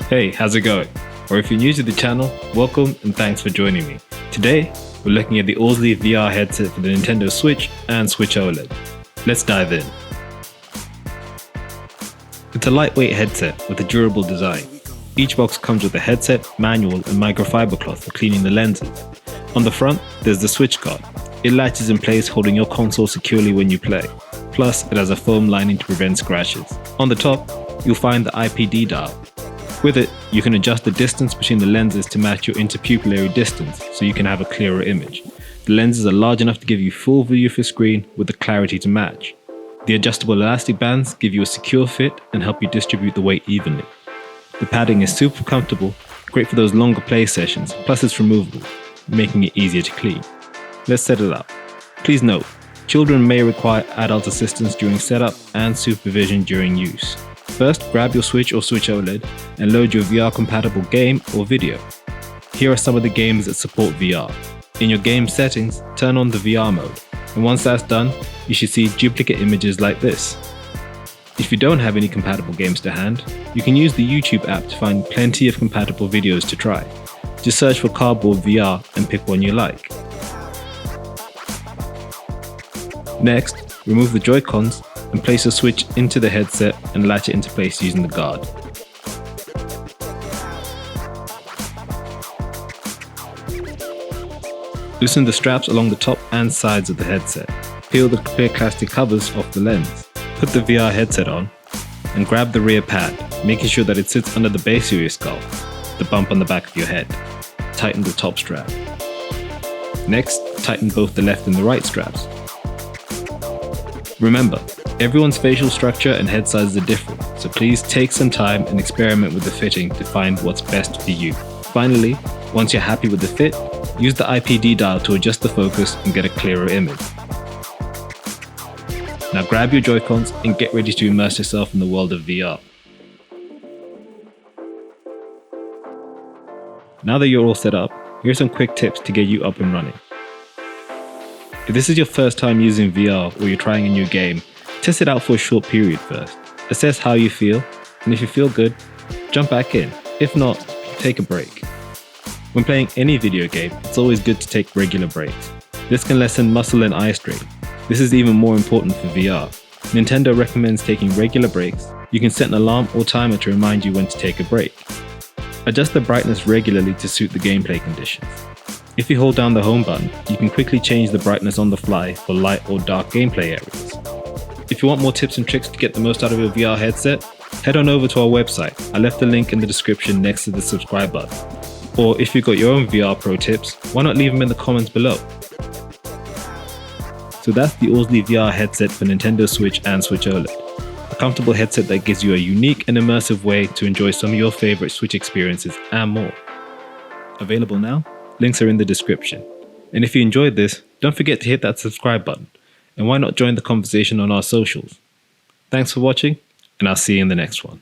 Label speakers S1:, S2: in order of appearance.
S1: Hey, how's it going? Or if you're new to the channel, welcome and thanks for joining me. Today, we're looking at the Orzly VR headset for the Nintendo Switch and Switch OLED. Let's dive in. It's a lightweight headset with a durable design. Each box comes with a headset, manual and microfiber cloth for cleaning the lenses. On the front, there's the Switch guard. It latches in place, holding your console securely when you play. Plus, it has a foam lining to prevent scratches. On the top, you'll find the IPD dial. With it, you can adjust the distance between the lenses to match your interpupillary distance so you can have a clearer image. The lenses are large enough to give you full view of your screen with the clarity to match. The adjustable elastic bands give you a secure fit and help you distribute the weight evenly. The padding is super comfortable, great for those longer play sessions, plus it's removable, making it easier to clean. Let's set it up. Please note, children may require adult assistance during setup and supervision during use. First, grab your Switch or Switch OLED and load your VR-compatible game or video. Here are some of the games that support VR. In your game settings, turn on the VR mode, and once that's done, you should see duplicate images like this. If you don't have any compatible games to hand, you can use the YouTube app to find plenty of compatible videos to try. Just search for Cardboard VR and pick one you like. Next, remove the Joy-Cons and place the Switch into the headset and latch it into place using the guard. Loosen the straps along the top and sides of the headset. Peel the clear plastic covers off the lens. Put the VR headset on and grab the rear pad, making sure that it sits under the base of your skull, the bump on the back of your head. Tighten the top strap. Next, tighten both the left and the right straps. Remember, everyone's facial structure and head sizes are different, so please take some time and experiment with the fitting to find what's best for you. Finally, once you're happy with the fit, use the IPD dial to adjust the focus and get a clearer image. Now grab your Joy-Cons and get ready to immerse yourself in the world of VR. Now that you're all set up, here are some quick tips to get you up and running. If this is your first time using VR or you're trying a new game, test it out for a short period first. Assess how you feel, and if you feel good, jump back in. If not, take a break. When playing any video game, it's always good to take regular breaks. This can lessen muscle and eye strain. This is even more important for VR. Nintendo recommends taking regular breaks. You can set an alarm or timer to remind you when to take a break. Adjust the brightness regularly to suit the gameplay conditions. If you hold down the home button, you can quickly change the brightness on the fly for light or dark gameplay areas. If you want more tips and tricks to get the most out of your VR headset, head on over to our website. I left the link in the description next to the subscribe button. Or if you've got your own VR pro tips, why not leave them in the comments below? So that's the Orzly VR headset for Nintendo Switch and Switch OLED. A comfortable headset that gives you a unique and immersive way to enjoy some of your favorite Switch experiences and more. Available now? Links are in the description. And if you enjoyed this, don't forget to hit that subscribe button. And why not join the conversation on our socials? Thanks for watching, and I'll see you in the next one.